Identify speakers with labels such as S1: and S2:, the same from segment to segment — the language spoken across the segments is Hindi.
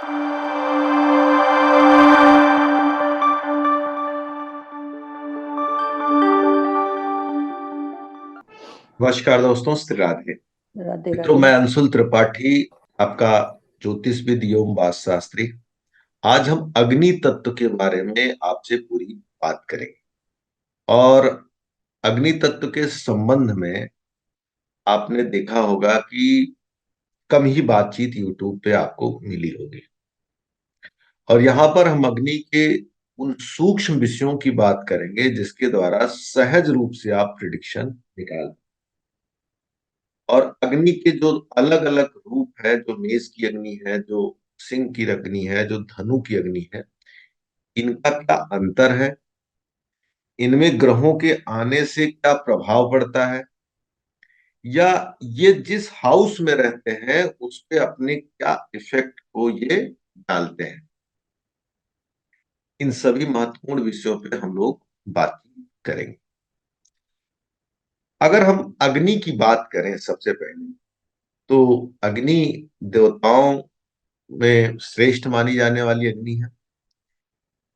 S1: नमस्कार दोस्तों, श्री राधे।
S2: राधे
S1: तो
S2: राधे।
S1: मैं अंशुल त्रिपाठी, आपका ज्योतिषविद एवं वास्तुशास्त्री। आज हम अग्नि तत्व के बारे में आपसे पूरी बात करेंगे। और अग्नि तत्व के संबंध में आपने देखा होगा कि कम ही बातचीत यूट्यूब पे आपको मिली होगी। और यहाँ पर हम अग्नि के उन सूक्ष्म विषयों की बात करेंगे जिसके द्वारा सहज रूप से आप प्रिडिक्शन निकाल। और अग्नि के जो अलग अलग रूप है, जो मेष की अग्नि है, जो सिंह की अग्नि है, जो धनु की अग्नि है, इनका क्या अंतर है, इनमें ग्रहों के आने से क्या प्रभाव पड़ता है, या ये जिस हाउस में रहते हैं उस पे अपने क्या इफेक्ट को ये डालते हैं, इन सभी महत्वपूर्ण विषयों पे हम लोग बातचीत करेंगे। अगर हम अग्नि की बात करें सबसे पहले, तो अग्नि देवताओं में श्रेष्ठ मानी जाने वाली अग्नि है।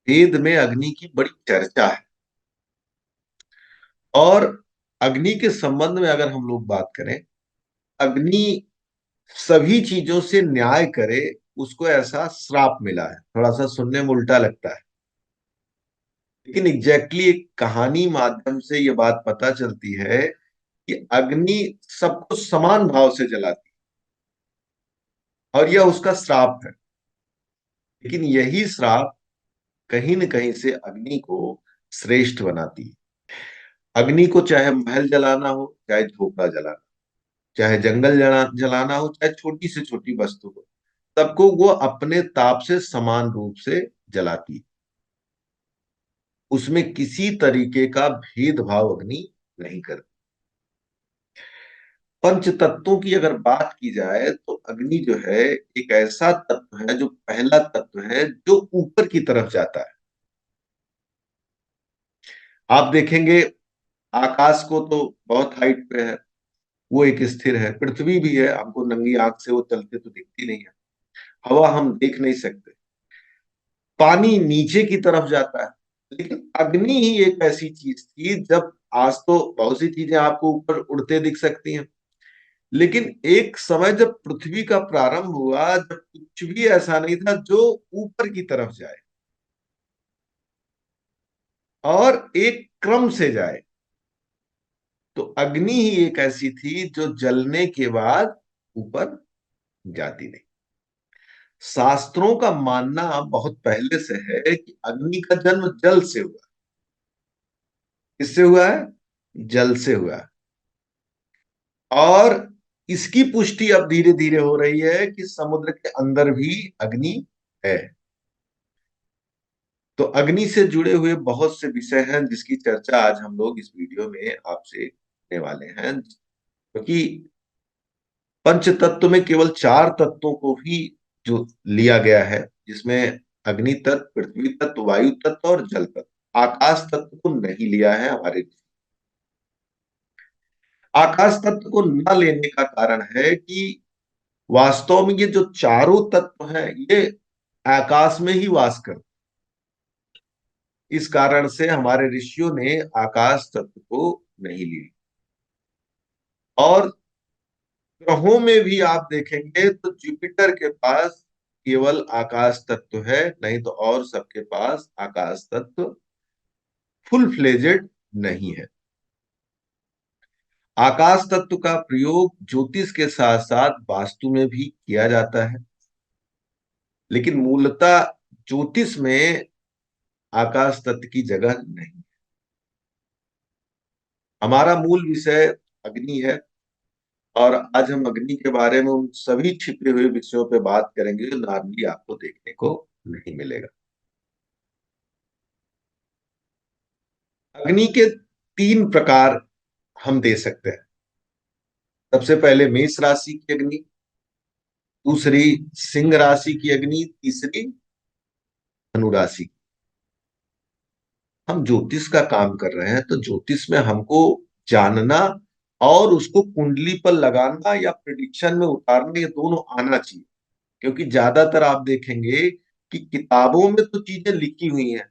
S1: वेद में अग्नि की बड़ी चर्चा है। और अग्नि के संबंध में अगर हम लोग बात करें, अग्नि सभी चीजों से न्याय करे, उसको ऐसा श्राप मिला है। थोड़ा सा सुनने में उल्टा लगता है, लेकिन एग्जैक्टली एक कहानी माध्यम से ये बात पता चलती है कि अग्नि सबको समान भाव से जलाती है और यह उसका श्राप है। लेकिन यही श्राप कहीं न कहीं से अग्नि को श्रेष्ठ बनाती है। अग्नि को चाहे महल जलाना हो, चाहे झोपड़ा जलाना, चाहे जंगल जलाना हो, चाहे छोटी से छोटी वस्तु हो, सबको वो अपने ताप से समान रूप से जलाती है। उसमें किसी तरीके का भेदभाव अग्नि नहीं करती। पंच तत्वों की अगर बात की जाए तो अग्नि जो है एक ऐसा तत्व है, जो पहला तत्व है जो ऊपर की तरफ जाता है। आप देखेंगे आकाश को तो बहुत हाइट पे है, वो एक स्थिर है। पृथ्वी भी है, हमको नंगी आंख से वो चलते तो दिखती नहीं है। हवा हम देख नहीं सकते। पानी नीचे की तरफ जाता है। लेकिन अग्नि ही एक ऐसी चीज थी, जब आज तो बहुत सी चीजें आपको ऊपर उड़ते दिख सकती हैं, लेकिन एक समय जब पृथ्वी का प्रारंभ हुआ, जब कुछ भी ऐसा नहीं था जो ऊपर की तरफ जाए और एक क्रम से जाए, तो अग्नि ही एक ऐसी थी जो जलने के बाद ऊपर जाती नहीं। शास्त्रों का मानना बहुत पहले से है कि अग्नि का जन्म जल से हुआ। किससे हुआ है? जल से हुआ है। और इसकी पुष्टि अब धीरे धीरे हो रही है कि समुद्र के अंदर भी अग्नि है। तो अग्नि से जुड़े हुए बहुत से विषय हैं जिसकी चर्चा आज हम लोग इस वीडियो में आपसे करने वाले हैं, क्योंकि पंच तत्व में केवल चार तत्वों को ही जो लिया गया है, जिसमें अग्नि तत्व, पृथ्वी तत्व, वायु तत्व और जल तत्व। आकाश तत्व को नहीं लिया है हमारे। आकाश तत्व को न लेने का कारण है कि वास्तव में ये जो चारों तत्व हैं, ये आकाश में ही वास करते। इस कारण से हमारे ऋषियों ने आकाश तत्व को नहीं लिया। और ग्रहों में भी आप देखेंगे तो जुपिटर के पास केवल आकाश तत्व है, नहीं तो और सबके पास आकाश तत्व फुल फ्लेजेड नहीं है। आकाश तत्व का प्रयोग ज्योतिष के साथ साथ वास्तु में भी किया जाता है, लेकिन मूलतः ज्योतिष में आकाश तत्व की जगह नहीं। हमारा मूल विषय अग्नि है, और आज हम अग्नि के बारे में उन सभी छिपे हुए विषयों पे बात करेंगे जो नॉर्मली आपको देखने को नहीं मिलेगा। अग्नि के तीन प्रकार हम दे सकते हैं। सबसे पहले मेष राशि की अग्नि, दूसरी सिंह राशि की अग्नि, तीसरी धनु राशि की। हम ज्योतिष का काम कर रहे हैं, तो ज्योतिष में हमको जानना और उसको कुंडली पर लगाना या प्रिडिक्शन में उतारना, ये दोनों आना चाहिए। क्योंकि ज्यादातर आप देखेंगे कि किताबों में तो चीजें लिखी हुई हैं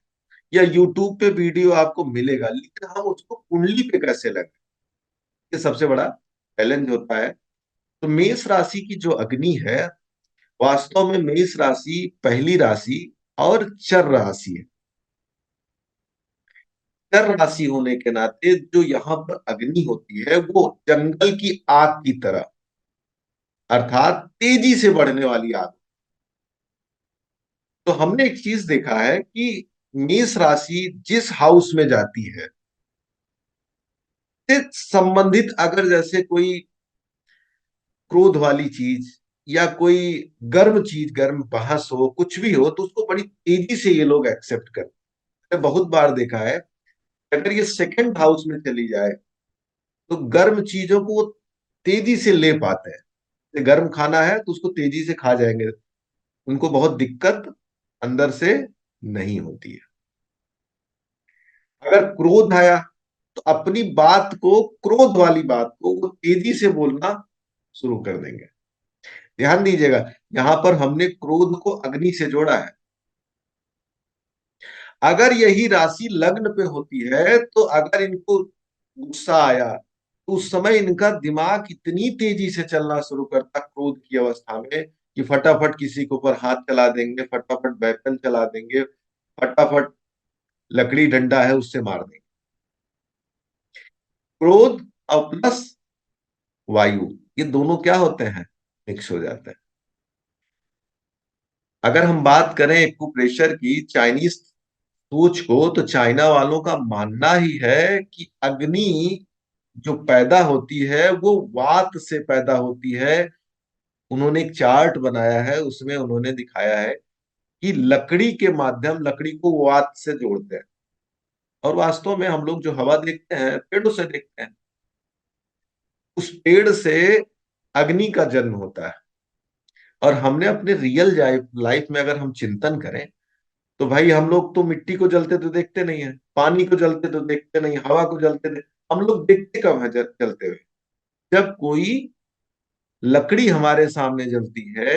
S1: या यूट्यूब पे वीडियो आपको मिलेगा, लेकिन हम उसको कुंडली पे कैसे लगे, ये सबसे बड़ा चैलेंज होता है। तो मेष राशि की जो अग्नि है, वास्तव में मेष राशि पहली राशि और चर राशि है। चर राशि होने के नाते जो यहाँ पर अग्नि होती है वो जंगल की आग की तरह, अर्थात तेजी से बढ़ने वाली आग। तो हमने एक चीज देखा है कि मेष राशि जिस हाउस में जाती है, से संबंधित अगर जैसे कोई क्रोध वाली चीज या कोई गर्म चीज, गर्म बहस हो, कुछ भी हो, तो उसको बड़ी तेजी से ये लोग एक्सेप्ट करते हैं। मैंने बहुत बार देखा है, अगर ये सेकंड हाउस में चली जाए तो गर्म चीजों को वो तेजी से ले पाते हैं। जैसे गर्म खाना है तो उसको तेजी से खा जाएंगे, उनको बहुत दिक्कत अंदर से नहीं होती है। अगर क्रोध आया तो अपनी बात को, क्रोध वाली बात को वो तेजी से बोलना शुरू कर देंगे। ध्यान दीजिएगा, यहां पर हमने क्रोध को अग्नि से जोड़ा है। अगर यही राशि लग्न पे होती है तो अगर इनको गुस्सा आया तो उस समय इनका दिमाग इतनी तेजी से चलना शुरू करता क्रोध की अवस्था में कि फटाफट किसी के ऊपर हाथ चला देंगे, फटाफट वेपन चला देंगे, फटाफट लकड़ी डंडा है उससे मार देंगे। क्रोध और प्लस वायु, ये दोनों क्या होते हैं, मिक्स हो जाते हैं। अगर हम बात करें एक्यूप्रेशर की, चाइनीज सोच को, तो चाइना वालों का मानना ही है कि अग्नि जो पैदा होती है वो वात से पैदा होती है। उन्होंने एक चार्ट बनाया है, उसमें उन्होंने दिखाया है कि लकड़ी के माध्यम, लकड़ी को वात से जोड़ते हैं। और वास्तव में हम लोग जो हवा देखते हैं पेड़ों से देखते हैं, उस पेड़ से अग्नि का जन्म होता है। और हमने अपने रियल लाइफ में अगर हम चिंतन करें तो भाई हम लोग तो मिट्टी को जलते तो देखते नहीं है, पानी को जलते तो देखते नहीं, हवा को जलते नहीं। हम लोग देखते कब है जलते हुए, जब कोई लकड़ी हमारे सामने जलती है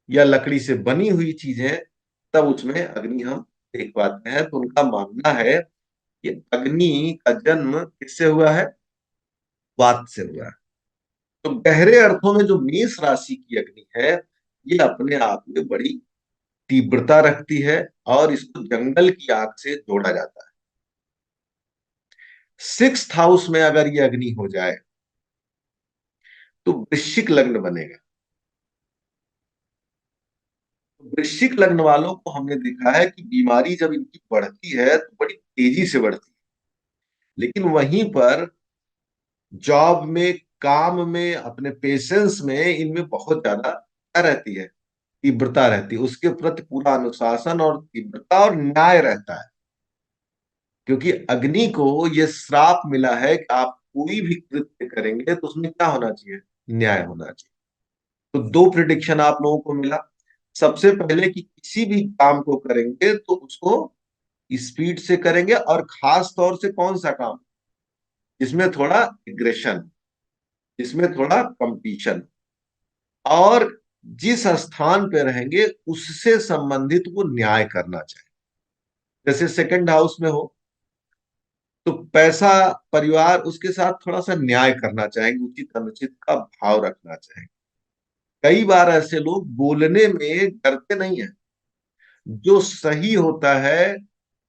S1: या लकड़ी से बनी हुई चीजें, तब उसमें अग्नि हम देख पाते हैं। तो उनका मानना है कि अग्नि का जन्म किससे हुआ है, वात से हुआ है। तो गहरे अर्थों में जो मेष राशि की अग्नि है, ये अपने आप में बड़ी तीव्रता रखती है और इसको जंगल की आग से जोड़ा जाता है। सिक्स्थ हाउस में अगर ये अग्नि हो जाए तो वृश्चिक लग्न बनेगा। तो वृश्चिक लग्न वालों को हमने देखा है कि बीमारी जब इनकी बढ़ती है तो बड़ी तेजी से बढ़ती है, लेकिन वहीं पर जॉब में, काम में, अपने पेशेंस में, इनमें बहुत ज्यादा क्या रहती है, तीव्रता रहती है। उसके प्रति पूरा अनुशासन और तीव्रता और न्याय रहता है। क्योंकि अग्नि को ये श्राप मिला है कि आप कोई भी कृत्य करेंगे तो उसमें क्या होना चाहिए, न्याय होना चाहिए। तो दो प्रिडिक्शन आप लोगों को मिला। सबसे पहले कि किसी भी काम को करेंगे तो उसको स्पीड से करेंगे, और खास तौर से कौन सा काम जिसमें थोड़ा एग्रेशन, जिसमें थोड़ा कंपटीशन, और जिस स्थान पे रहेंगे उससे संबंधित वो न्याय करना चाहिए। जैसे सेकंड हाउस में हो तो पैसा, परिवार, उसके साथ थोड़ा सा न्याय करना चाहेंगे, उचित अनुचित का भाव रखना चाहेंगे। कई बार ऐसे लोग बोलने में डरते नहीं है, जो सही होता है,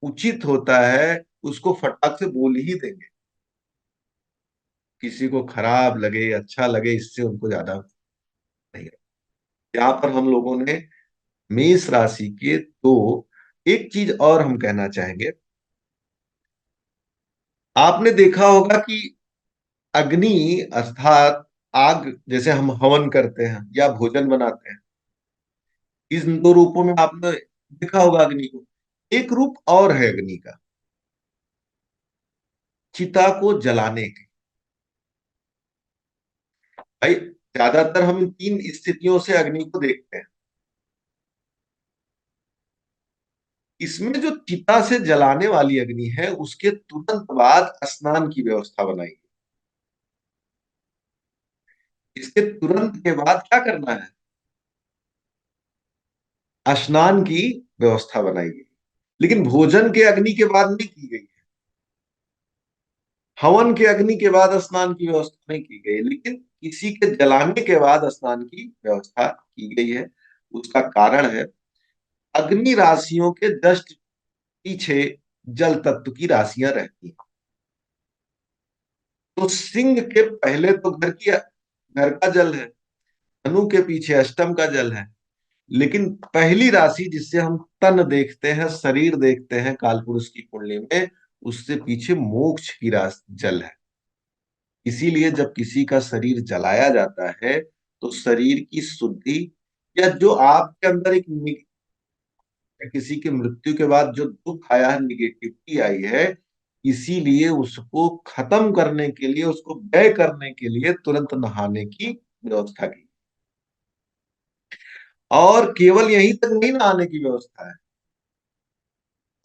S1: उचित होता है, उसको फटाक से बोल ही देंगे। किसी को खराब लगे अच्छा लगे इससे उनको ज्यादा नहीं है। यहाँ पर हम लोगों ने मेष राशि के तो एक चीज और हम कहना चाहेंगे। आपने देखा होगा कि अग्नि अर्थात आग, जैसे हम हवन करते हैं या भोजन बनाते हैं, इन दो रूपों में आपने देखा होगा अग्नि को। एक रूप और है अग्नि का, चिता को जलाने के। भाई ज्यादातर हम इन तीन स्थितियों से अग्नि को देखते हैं। इसमें जो चिता से जलाने वाली अग्नि है उसके तुरंत बाद स्नान की व्यवस्था बनाई गई। इसके तुरंत के बाद क्या करना है, स्नान की व्यवस्था बनाई गई, लेकिन भोजन के अग्नि के बाद नहीं की गई। हवन के अग्नि के बाद स्नान की व्यवस्था नहीं की गई, लेकिन किसी के जलाने के बाद स्नान की व्यवस्था की गई है। उसका कारण है, अग्नि राशियों के जस्ट पीछे जल तत्व की राशियां रहती हैं। तो सिंह के पहले तो घर का जल है, धनु के पीछे अष्टम का जल है, लेकिन पहली राशि जिससे हम तन देखते हैं, शरीर देखते हैं कालपुरुष की कुंडली में, उससे पीछे मोक्ष की राशि जल है। इसीलिए जब किसी का शरीर जलाया जाता है तो शरीर की शुद्धि, या जो आपके अंदर किसी की मृत्यु के बाद जो दुख आया है, निगेटिविटी आई है, इसीलिए उसको खत्म करने के लिए, उसको व्यय करने के लिए तुरंत नहाने की व्यवस्था की। और केवल यहीं तक नहीं नहाने की व्यवस्था है,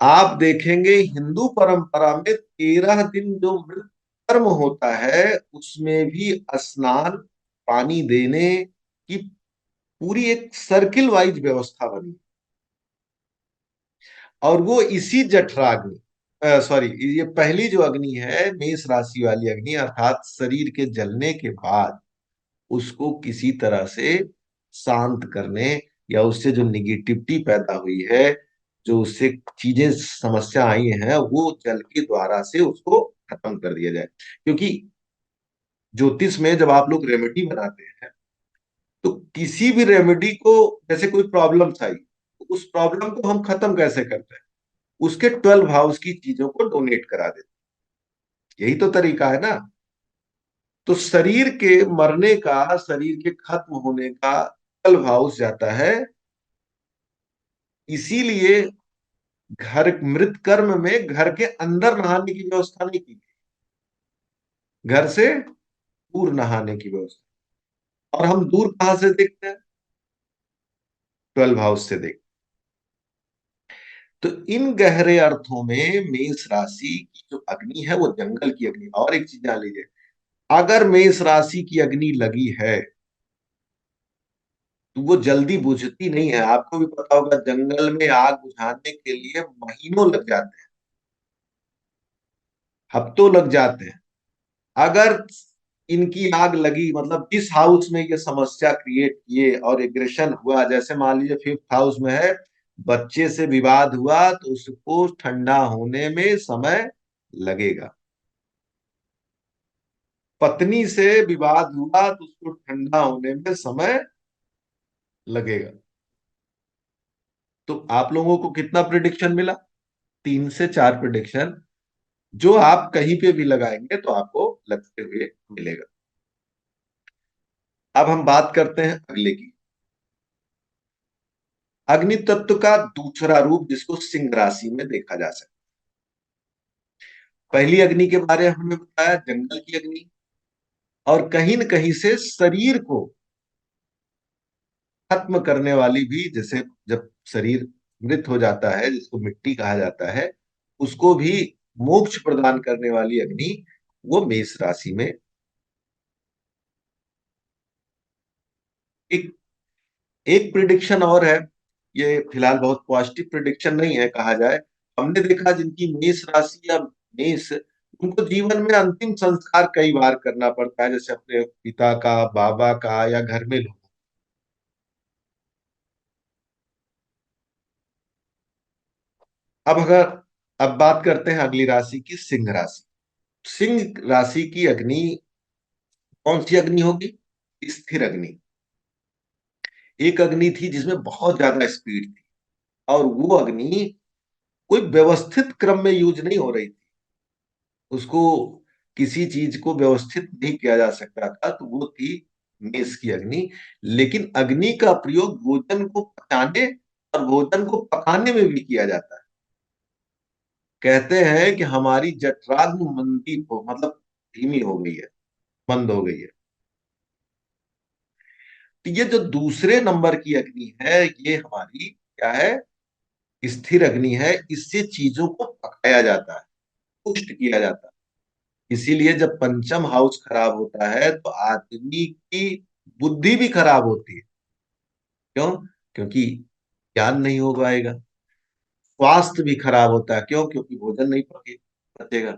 S1: आप देखेंगे हिंदू परंपरा में 13 दिन जो मृत कर्म होता है उसमें भी स्नान, पानी देने की पूरी एक सर्किल वाइज व्यवस्था बनी। और वो इसी जठराग्नि, सॉरी, ये पहली जो अग्नि है मेष राशि वाली अग्नि, अर्थात शरीर के जलने के बाद उसको किसी तरह से शांत करने, या उससे जो निगेटिविटी पैदा हुई है, जो उससे चीजें समस्या आई हैं, वो जल के द्वारा से उसको खत्म कर दिया जाए। क्योंकि ज्योतिष में जब आप लोग रेमेडी बनाते हैं, तो किसी भी रेमेडी को, जैसे कोई प्रॉब्लम आई, तो उस प्रॉब्लम को हम खत्म कैसे करते हैं, उसके 12 हाउस की चीजों को डोनेट करा देते हैं। यही तो तरीका है ना। तो शरीर के मरने का, शरीर के खत्म होने का 12 हाउस जाता है। इसीलिए घर मृत कर्म में घर के अंदर नहाने की व्यवस्था नहीं की गई, घर से दूर नहाने की व्यवस्था। और हम दूर कहां से देखते हैं? 12 हाउस से देखते। तो इन गहरे अर्थों में मेष राशि की जो अग्नि है वो जंगल की अग्नि। और एक चीज जान लीजिए, अगर मेष राशि की अग्नि लगी है तो वो जल्दी बुझती नहीं है। आपको भी पता होगा, जंगल में आग बुझाने के लिए महीनों लग जाते हैं, हफ्तों लग जाते हैं। अगर इनकी आग लगी, मतलब जिस हाउस में ये समस्या क्रिएट किए और एग्रेशन हुआ, जैसे मान लीजिए 5th हाउस में है, बच्चे से विवाद हुआ तो उसको ठंडा होने में समय लगेगा। पत्नी से विवाद हुआ तो उसको ठंडा होने में समय लगेगा। तो आप लोगों को कितना प्रिडिक्शन मिला? 3 से 4 प्रिडिक्शन, जो आप कहीं पे भी लगाएंगे तो आपको लगते हुए मिलेगा। अब हम बात करते हैं अगले की, अग्नि तत्व का दूसरा रूप जिसको सिंह राशि में देखा जा सकता है। पहली अग्नि के बारे में हमने बताया, जंगल की अग्नि। और कहीं न कहीं से शरीर को खत्म करने वाली भी, जैसे जब शरीर मृत हो जाता है, जिसको मिट्टी कहा जाता है, उसको भी मोक्ष प्रदान करने वाली अग्नि, वो मेष राशि में। एक एक प्रिडिक्शन और है, ये फिलहाल बहुत पॉजिटिव प्रिडिक्शन नहीं है कहा जाए। हमने देखा जिनकी मेष राशि या मेष, उनको जीवन में अंतिम संस्कार कई बार करना पड़ता है, जैसे अपने पिता का, बाबा का, या घर में लोग। अब बात करते हैं अगली राशि की, सिंह राशि। सिंह राशि की अग्नि कौन सी अग्नि होगी? स्थिर अग्नि। एक अग्नि थी जिसमें बहुत ज्यादा स्पीड थी, और वो अग्नि कोई व्यवस्थित क्रम में यूज नहीं हो रही थी। उसको किसी चीज को व्यवस्थित नहीं किया जा सकता था, तो वो थी मेष की अग्नि। लेकिन अग्नि का प्रयोग भोजन को पचाने और भोजन को पकाने में भी किया जाता है। कहते हैं कि हमारी जठराग्नि मंदी हो, मतलब धीमी हो गई है, मंद हो गई है। तो ये जो दूसरे नंबर की अग्नि है, ये हमारी क्या है? स्थिर अग्नि है। इससे चीजों को पकाया जाता है, पुष्ट किया जाता है। इसीलिए जब पंचम हाउस खराब होता है तो आदमी की बुद्धि भी खराब होती है। क्यों? क्योंकि ज्ञान नहीं हो पाएगा। स्वास्थ्य भी खराब होता है, क्यों? क्योंकि भोजन नहीं पचेगा।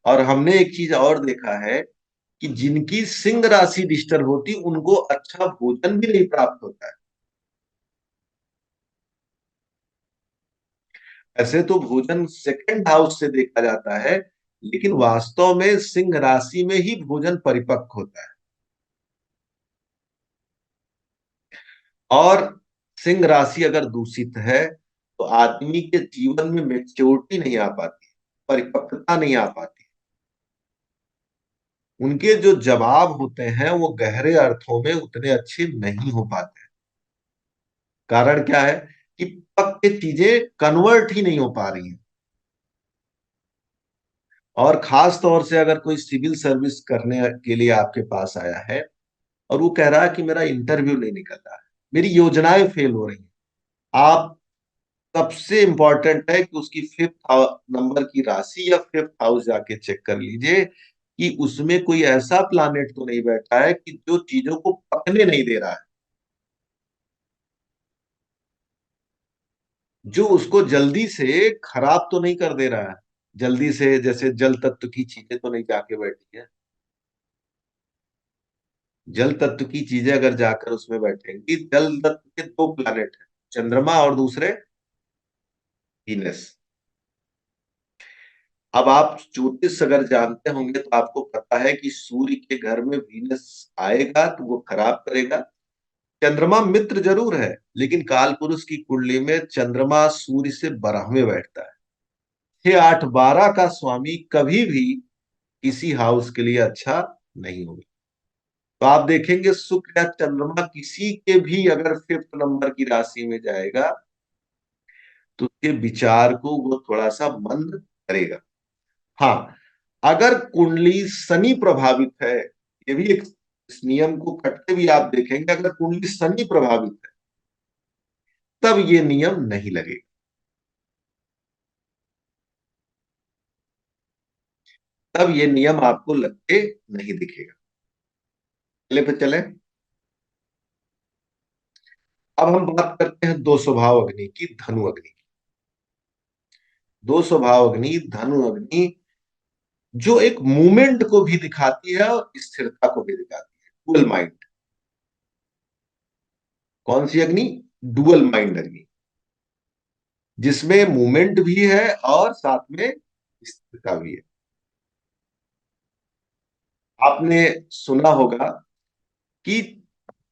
S1: और हमने एक चीज और देखा है कि जिनकी सिंह राशि डिस्टर्ब होती, उनको अच्छा भोजन भी नहीं प्राप्त होता है। ऐसे तो भोजन सेकंड हाउस से देखा जाता है, लेकिन वास्तव में सिंह राशि में ही भोजन परिपक्व होता है। और सिंह राशि अगर दूषित है तो आदमी के जीवन में मेच्योरिटी नहीं आ पाती, परिपक्वता नहीं आ पाती। उनके जो जवाब होते हैं वो गहरे अर्थों में उतने अच्छे नहीं हो पाते। कारण क्या है? कि पक्के चीजें कन्वर्ट ही नहीं हो पा रही हैं। और खास तौर से अगर कोई सिविल सर्विस करने के लिए आपके पास आया है और वो कह रहा है कि मेरा इंटरव्यू नहीं निकल रहा है, मेरी योजनाएं फेल हो रही हैं, आप सबसे इंपॉर्टेंट है कि उसकी फिफ्थ नंबर की राशि या फिफ्थ हाउस जाके चेक कर लीजिए कि उसमें कोई ऐसा प्लानेट तो नहीं बैठा है कि जो चीजों को पकने नहीं दे रहा है, जो उसको जल्दी से खराब तो नहीं कर दे रहा है। जल्दी से जैसे जल तत्व की चीजें तो नहीं जाके बैठी है। जल तत्व की चीजें अगर जाकर उसमें बैठेंगी, जल तत्व के दो प्लैनेट हैं, चंद्रमा और दूसरे वीनस। अब आप ज्योतिष अगर जानते होंगे तो आपको पता है कि सूर्य के घर में वीनस आएगा तो वो खराब करेगा। चंद्रमा मित्र जरूर है, लेकिन काल पुरुष की कुंडली में चंद्रमा सूर्य से बारह में बैठता है। 6 8 12 का स्वामी कभी भी किसी हाउस के लिए अच्छा नहीं होगा। तो आप देखेंगे शुक्र या चंद्रमा किसी के भी अगर फिफ्थ नंबर की राशि में जाएगा तो उसके विचार को वो थोड़ा सा मंद करेगा। हाँ, अगर कुंडली शनि प्रभावित है, ये भी एक, इस नियम को कटते भी आप देखेंगे, अगर कुंडली शनि प्रभावित है तब ये नियम नहीं लगेगा। तब ये नियम आपको लगते नहीं दिखेगा। चले पे चले। अब हम बात करते हैं दो स्वभाव अग्नि की, धनु अग्नि की। दो स्वभाव अग्नि, धनु अग्नि, जो एक मूवमेंट को भी दिखाती है और स्थिरता को भी दिखाती है। Dual mind. कौन सी अग्नि? डुअल माइंड अग्नि, जिसमें मूवमेंट भी है और साथ में स्थिरता भी है। आपने सुना होगा कि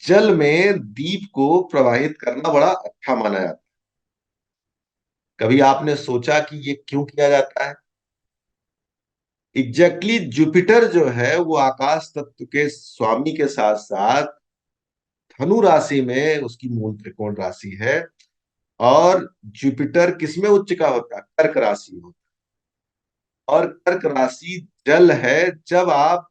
S1: जल में दीप को प्रवाहित करना बड़ा अच्छा माना जाता है। कभी आपने सोचा कि ये क्यों किया जाता है? एग्जैक्टली जुपिटर जो है वो आकाश तत्व के स्वामी के साथ साथ धनु राशि में उसकी मूल त्रिकोण राशि है। और जुपिटर किसमें उच्च का होता है? कर्क राशि में। और कर्क राशि जल है। जब आप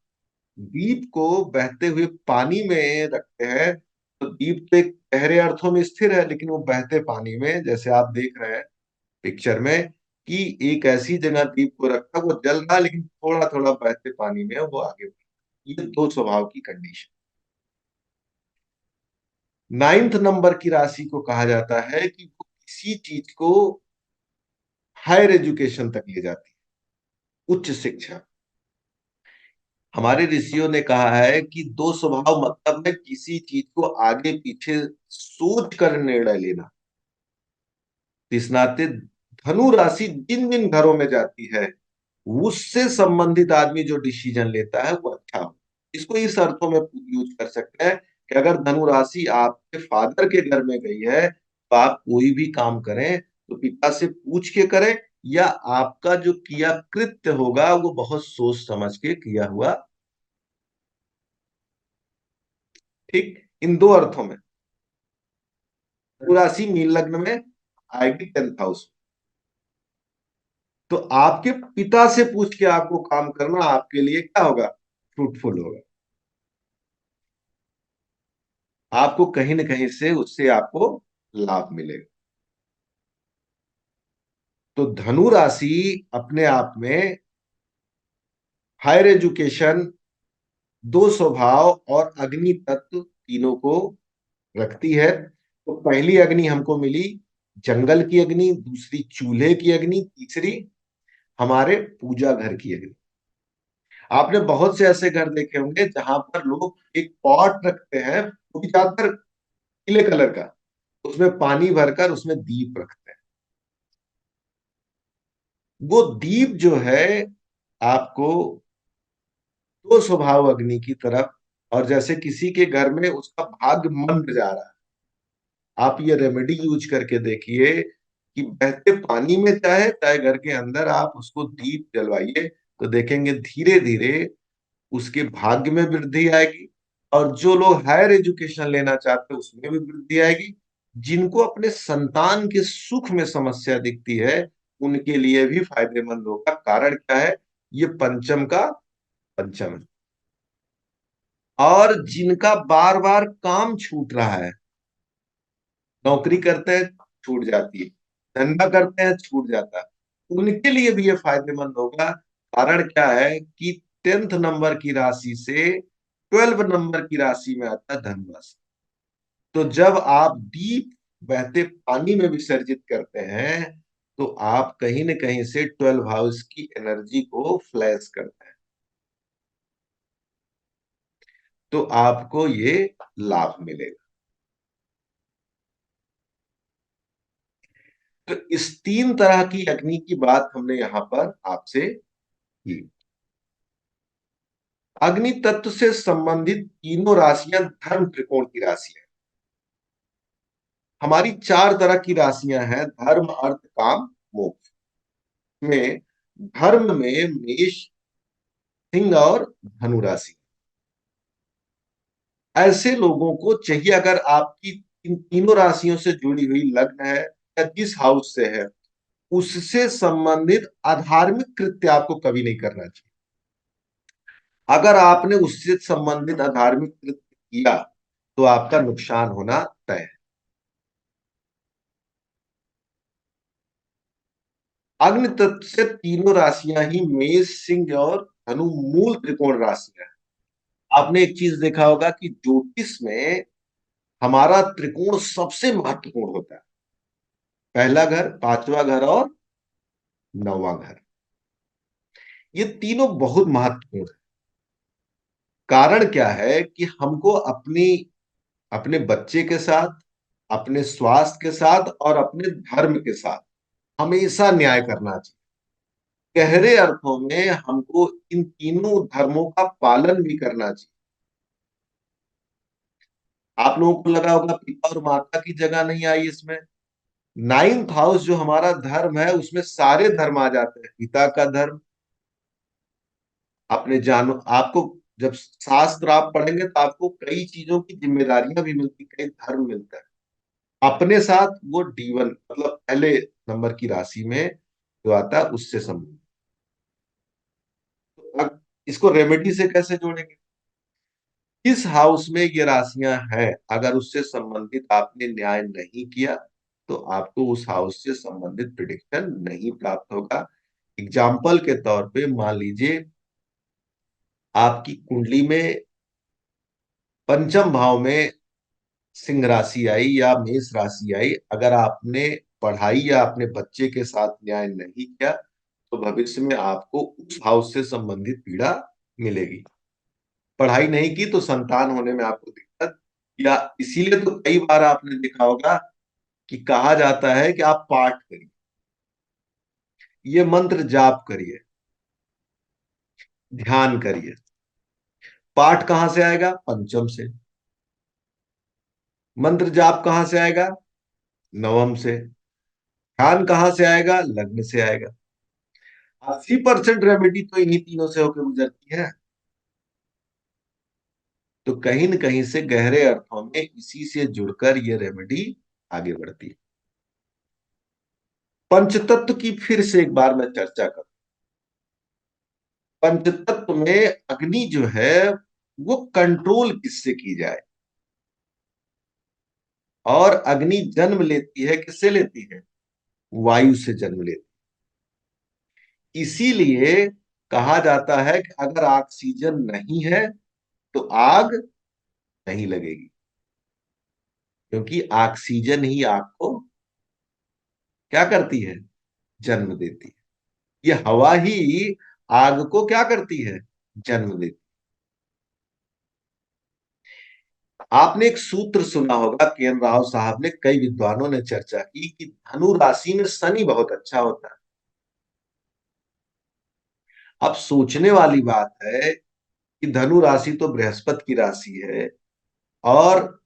S1: दीप को बहते हुए पानी में रखते हैं तो दीप तो एक गहरे अर्थों में स्थिर है, लेकिन वो बहते पानी में, जैसे आप देख रहे हैं पिक्चर में, कि एक ऐसी जगह दीप को रखा, वो जल रहा लेकिन थोड़ा थोड़ा बहते पानी में वो आगे बढ़ रहा। ये दो स्वभाव की कंडीशन। नाइन्थ नंबर की राशि को कहा जाता है कि वो किसी चीज को हायर एजुकेशन तक ले जाती है, उच्च शिक्षा। हमारे ऋषियों ने कहा है कि दो स्वभाव मतलब है किसी चीज को आगे पीछे सोच कर निर्णय लेना। इस नाते धनु राशि जिन जिन घरों में जाती है उससे संबंधित आदमी जो डिसीजन लेता है वो अच्छा हो। इसको इस अर्थों में यूज कर सकते हैं कि अगर धनु राशि आपके फादर के घर में गई है तो आप कोई भी काम करें तो पिता से पूछ के करें, या आपका जो किया कृत्य होगा वो बहुत सोच समझ के किया हुआ। ठीक, इन दो अर्थों में धनु राशि मीन लग्न में आएगी 10th हाउस। तो आपके पिता से पूछ के आपको काम करना आपके लिए क्या होगा? फ्रूटफुल होगा। आपको कहीं ना कहीं से उससे आपको लाभ मिलेगा। तो धनु राशि अपने आप में हायर एजुकेशन, दो स्वभाव और अग्नि तत्व तीनों को रखती है। तो पहली अग्नि हमको मिली जंगल की अग्नि, दूसरी चूल्हे की अग्नि, तीसरी हमारे पूजा घर की अग्नि। आपने बहुत से ऐसे घर देखे होंगे जहां पर लोग एक पॉट रखते हैं, वो भी ज्यादातर पीले कलर का, उसमें पानी भरकर उसमें दीप रखते हैं। वो दीप जो है आपको दो स्वभाव अग्नि की तरफ, और जैसे किसी के घर में उसका भाग्य मंद जा रहा है, आप ये रेमेडी यूज करके देखिए कि बहते पानी में चाहे चाहे घर के अंदर आप उसको दीप जलवाइए, तो देखेंगे धीरे धीरे उसके भाग्य में वृद्धि आएगी। और जो लोग हायर एजुकेशन लेना चाहते हैं उसमें भी वृद्धि आएगी। जिनको अपने संतान के सुख में समस्या दिखती है उनके लिए भी फायदेमंद होगा। कारण क्या है? ये पंचम का पंचम है। और जिनका बार बार काम छूट रहा है, नौकरी करते हैं छूट जाती है, धंधा करते हैं छूट जाता है, उनके लिए भी ये फायदेमंद होगा। कारण क्या है कि 10th नंबर की राशि से 12 नंबर की राशि में आता है धन राशि। तो जब आप डीप बहते पानी में विसर्जित करते हैं तो आप कहीं न कहीं से 12 हाउस की एनर्जी को फ्लैश करते हैं, तो आपको ये लाभ मिलेगा। तो इस तीन तरह की अग्नि की बात हमने यहां पर आपसे की। अग्नि तत्व से संबंधित तीनों राशियां धर्म त्रिकोण की राशियां। हमारी चार तरह की राशियां हैं, धर्म अर्थ काम मोक्ष में। धर्म में मेष, सिंह और धनु राशि। ऐसे लोगों को चाहिए, अगर आपकी इन तीनों राशियों से जुड़ी हुई लग्न है या जिस हाउस से है, उससे संबंधित अधार्मिक कृत्य आपको कभी नहीं करना चाहिए। अगर आपने उससे संबंधित अधार्मिक कृत्य किया तो आपका नुकसान होना तय है। अग्नि तत्व से तीनों राशियां ही मेष, सिंह और धनु मूल त्रिकोण राशियां हैं। आपने एक चीज देखा होगा कि ज्योतिष में हमारा त्रिकोण सबसे महत्वपूर्ण होता है। पहला घर, पांचवा घर और नौवां घर, ये तीनों बहुत महत्वपूर्ण है। कारण क्या है कि हमको अपनी अपने बच्चे के साथ, अपने स्वास्थ्य के साथ और अपने धर्म के साथ हमेशा न्याय करना चाहिए। गहरे अर्थों में हमको इन तीनों धर्मों का पालन भी करना चाहिए। आप लोगों को लगा होगा पिता और माता की जगह नहीं आई इसमें। 9th हाउस जो हमारा धर्म है उसमें सारे धर्म आ जाते हैं। पिता का धर्म, अपने जानो आपको जब शास्त्र आप पढ़ेंगे तो आपको कई चीजों की जिम्मेदारियां भी मिलती, कई धर्म मिलता है। अपने साथ वो D1 मतलब पहले नंबर की राशि में जो आता है उससे संबंधित। तो अब इसको रेमेडी से कैसे जोड़ेंगे? किस हाउस में ये राशियां हैं, अगर उससे संबंधित आपने न्याय नहीं किया तो आपको उस हाउस से संबंधित प्रिडिक्शन नहीं प्राप्त होगा। एग्जाम्पल के तौर पे मान लीजिए आपकी कुंडली में पंचम भाव में सिंह राशि आई या मेष राशि आई, अगर आपने पढ़ाई या अपने बच्चे के साथ न्याय नहीं किया तो भविष्य में आपको उस हाउस से संबंधित पीड़ा मिलेगी। पढ़ाई नहीं की तो संतान होने में आपको दिक्कत, या इसीलिए तो कई बार आपने देखा होगा कि कहा जाता है कि आप पाठ करिए, ये मंत्र जाप करिए, ध्यान करिए। पाठ कहां से आएगा? पंचम से। मंत्र जाप कहां से आएगा? नवम से। ध्यान कहां से आएगा? लग्न से आएगा। 80% रेमेडी तो इन्हीं तीनों से होकर गुजरती है। तो कहीं न कहीं से गहरे अर्थों में इसी से जुड़कर ये रेमेडी आगे बढ़ती है। पंचतत्व की फिर से एक बार मैं चर्चा करूं। पंचतत्व में अग्नि जो है वो कंट्रोल किससे की जाए? और अग्नि जन्म लेती है, किससे लेती है? वायु से जन्म लेती है। इसीलिए कहा जाता है कि अगर ऑक्सीजन नहीं है तो आग नहीं लगेगी। क्योंकि ऑक्सीजन ही आपको क्या करती है, जन्म देती है। ये हवा ही आग को क्या करती है, जन्म देती है। आपने एक सूत्र सुना होगा, के एन राव साहब ने, कई विद्वानों ने चर्चा की कि धनु राशि में शनि बहुत अच्छा होता है। अब सोचने वाली बात है कि धनु राशि तो बृहस्पति की राशि है, और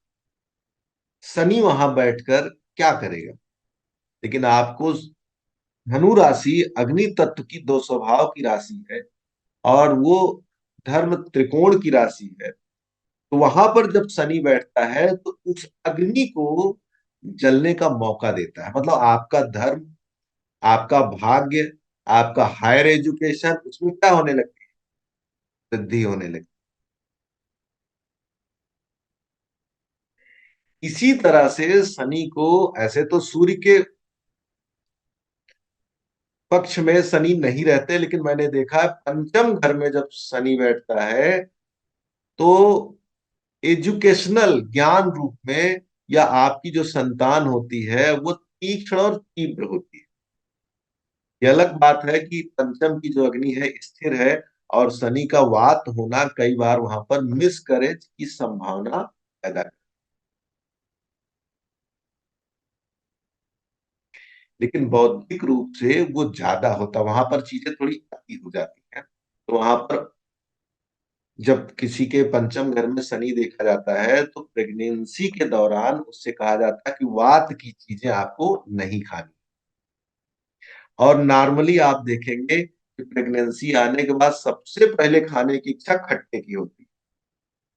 S1: शनि वहां बैठकर क्या करेगा। लेकिन आपको, धनु राशि अग्नि तत्व की दो स्वभाव की राशि है, और वो धर्म त्रिकोण की राशि है। तो वहां पर जब शनि बैठता है तो उस अग्नि को जलने का मौका देता है। मतलब आपका धर्म, आपका भाग्य, आपका हायर एजुकेशन, उसमें क्या होने लगती है, वृद्धि होने लगती है। इसी तरह से शनि को, ऐसे तो सूर्य के पक्ष में शनि नहीं रहते, लेकिन मैंने देखा है पंचम घर में जब शनि बैठता है तो एजुकेशनल ज्ञान रूप में, या आपकी जो संतान होती है वो तीक्ष्ण और तीव्र होती है। ये अलग बात है कि पंचम की जो अग्नि है स्थिर है, और शनि का वात होना कई बार वहां पर मिसकैरेज की संभावना पैदा कर। लेकिन बौद्धिक रूप से वो ज्यादा होता, वहां पर चीजें थोड़ी अति हो जाती हैं। तो वहां पर जब किसी के पंचम घर में शनि देखा जाता है तो प्रेगनेंसी के दौरान उससे कहा जाता है कि वात की चीजें आपको नहीं खानी। और नॉर्मली आप देखेंगे कि प्रेगनेंसी आने के बाद सबसे पहले खाने की इच्छा खट्टे की होती है।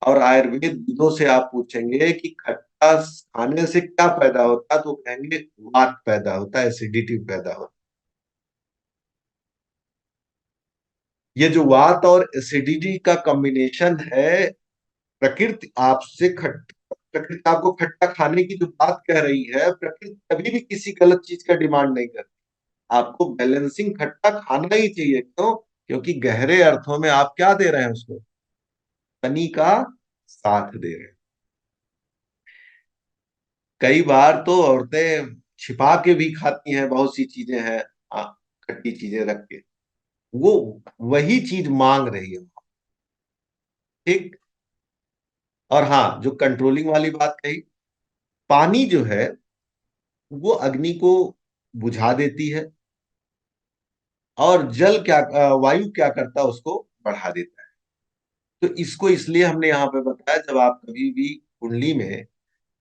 S1: और आयुर्वेद विदों से आप पूछेंगे कि खट्टा खाने से क्या पैदा होता है, तो कहेंगे वात पैदा होता है, एसिडिटी पैदा होता है। ये जो वात और एसिडिटी का कॉम्बिनेशन है, प्रकृति आपसे प्रकृति आपको खट्टा खाने की जो बात कह रही है, प्रकृति कभी भी किसी गलत चीज का डिमांड नहीं करती। आपको बैलेंसिंग खट्टा खाना ही चाहिए। क्यों? क्योंकि गहरे अर्थों में आप क्या दे रहे हैं उसको, शनि का साथ दे रहे हैं। कई बार तो औरतें छिपा के भी खाती हैं, बहुत सी चीजें हैं, आ, खट्टी चीजें रख के, वो वही चीज मांग रही है। ठीक। और हाँ, जो कंट्रोलिंग वाली बात कही, पानी जो है वो अग्नि को बुझा देती है, और जल क्या, वायु क्या करता है, उसको बढ़ा देता है। तो इसको इसलिए हमने यहाँ पे बताया, जब आप कभी भी कुंडली में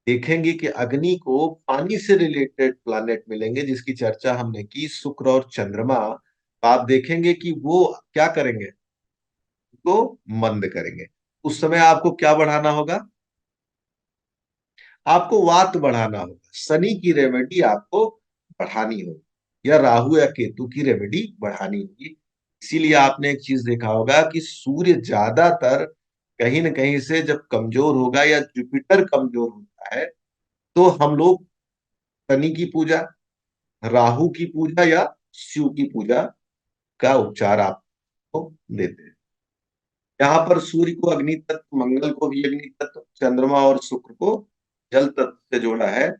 S1: देखेंगे कि अग्नि को पानी से रिलेटेड प्लैनेट मिलेंगे, जिसकी चर्चा हमने की, शुक्र और चंद्रमा, तो आप देखेंगे कि वो क्या करेंगे, को मंद करेंगे। उस समय आपको क्या बढ़ाना होगा, आपको वात बढ़ाना होगा। शनि की रेमेडी आपको बढ़ानी होगी, या राहु या केतु की रेमेडी बढ़ानी होगी। इसीलिए आपने एक चीज देखा होगा कि सूर्य ज्यादातर कहीं ना कहीं से जब कमजोर होगा, या जुपिटर कमजोर होता है, तो हम लोग शनि की पूजा, राहु की पूजा, या शिव की पूजा का उपचार आपको देते हैं। यहाँ पर सूर्य को अग्नि तत्व, मंगल को भी अग्नि तत्व, चंद्रमा और शुक्र को जल तत्व से जोड़ा है।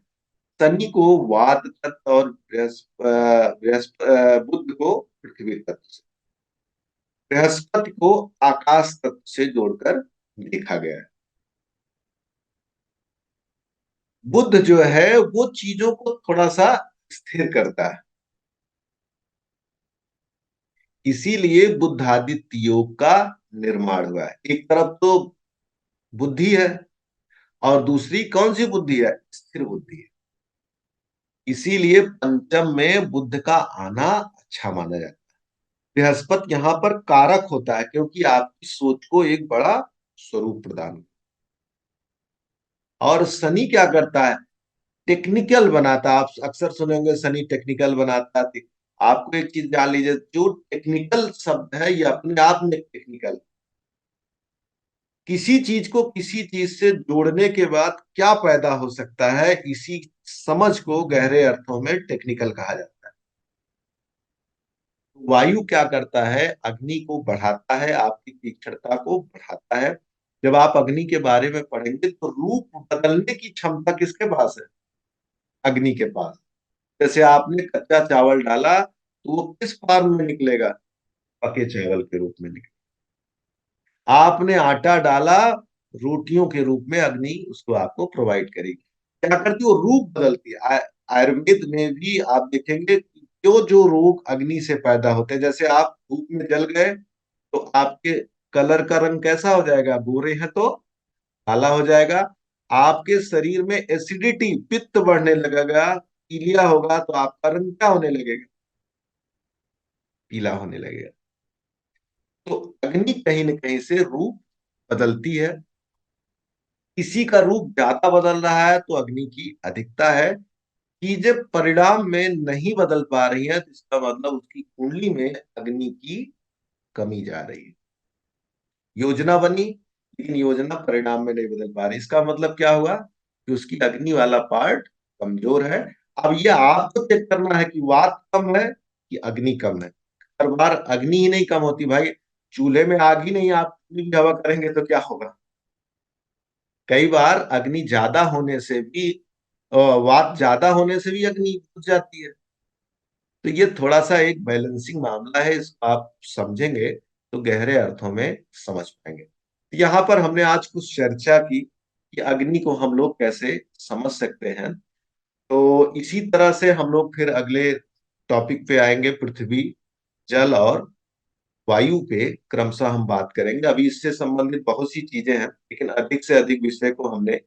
S1: शनि को वात तत्व, और बुध को पृथ्वी तत्व से, बृहस्पति को आकाश तत्व से जोड़कर देखा गया है। बुध जो है वो चीजों को थोड़ा सा स्थिर करता है। इसीलिए बुद्धादित्य योग का निर्माण हुआ है। एक तरफ तो बुद्धि है, और दूसरी कौन सी बुद्धि है, स्थिर बुद्धि है। इसीलिए पंचम में बुद्ध का आना अच्छा माना जाता है। बृहस्पति यहाँ पर कारक होता है, क्योंकि आपकी सोच को एक बड़ा स्वरूप प्रदान, और शनि क्या करता है, टेक्निकल बनाता है। आप अक्सर सुने होंगे शनि टेक्निकल बनाता है। आपको एक चीज जान लीजिए, जो टेक्निकल शब्द है ये अपने आप में टेक्निकल, किसी चीज को किसी चीज से जोड़ने के बाद क्या पैदा हो सकता है, इसी समझ को गहरे अर्थों में टेक्निकल कहा जाता है। वायु क्या करता है, अग्नि को बढ़ाता है, आपकी तीक्ष्णता को बढ़ाता है। जब आप अग्नि के बारे में पढ़ेंगे तो रूप बदलने की क्षमता किसके पास है? अग्नि के पास। जैसे आपने कच्चा चावल डाला तो वो किस फॉर्म में निकलेगा? पके चावल के रूप में निकलेगा। आपने आटा डाला, रोटियों के रूप में अग्नि उसको आपको प्रोवाइड करेगी। क्या करती है वो? रूप बदलती है। आयुर्वेद में भी आप देखेंगे कि जो जो रोग अग्नि से पैदा होते हैं, जैसे आप धूप में जल गए तो आपके कलर का रंग कैसा हो जाएगा? गोरे हैं तो काला हो जाएगा। आपके शरीर में एसिडिटी, पित्त बढ़ने लगेगा, पीलिया होगा तो आपका रंग क्या होने लगेगा? पीला होने लगेगा। तो अग्नि कहीं ना कहीं से रूप बदलती है। किसी का रूप ज्यादा बदल रहा है तो अग्नि की अधिकता है। चीजें परिणाम में नहीं बदल पा रही है तो इसका मतलब उसकी कुंडली में अग्नि की कमी जा रही है। योजना बनी लेकिन योजना परिणाम में नहीं बदल पा रही, इसका मतलब क्या हुआ? कि उसकी अग्नि वाला पार्ट कमजोर है। अब ये आपको चेक करना है कि वात कम है कि अग्नि कम है। हर बार अग्नि ही नहीं कम होती भाई। चूल्हे में आग ही नहीं, आप कितनी भी हवा करेंगे तो क्या होगा? कई बार अग्नि ज्यादा होने से भी वात ज्यादा होने से भी अग्नि बुझ जाती है। तो ये थोड़ा सा एक बैलेंसिंग मामला है, इसको आप समझेंगे तो गहरे अर्थों में समझ पाएंगे। यहाँ पर हमने आज कुछ चर्चा की कि अग्नि को हम लोग कैसे समझ सकते हैं। तो इसी तरह से हम लोग फिर अगले टॉपिक पे आएंगे, पृथ्वी, जल और वायु पे क्रमशः हम बात करेंगे। अभी इससे संबंधित बहुत सी चीजें हैं लेकिन अधिक से अधिक विषय को हमने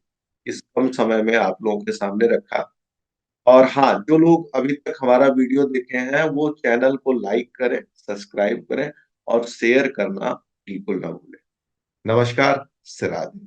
S1: इस कम समय में आप लोगों के सामने रखा। और हाँ, जो लोग अभी तक हमारा वीडियो देखे हैं वो चैनल को लाइक करें, सब्सक्राइब करें और शेयर करना बिल्कुल ना भूलें। नमस्कार, राधे।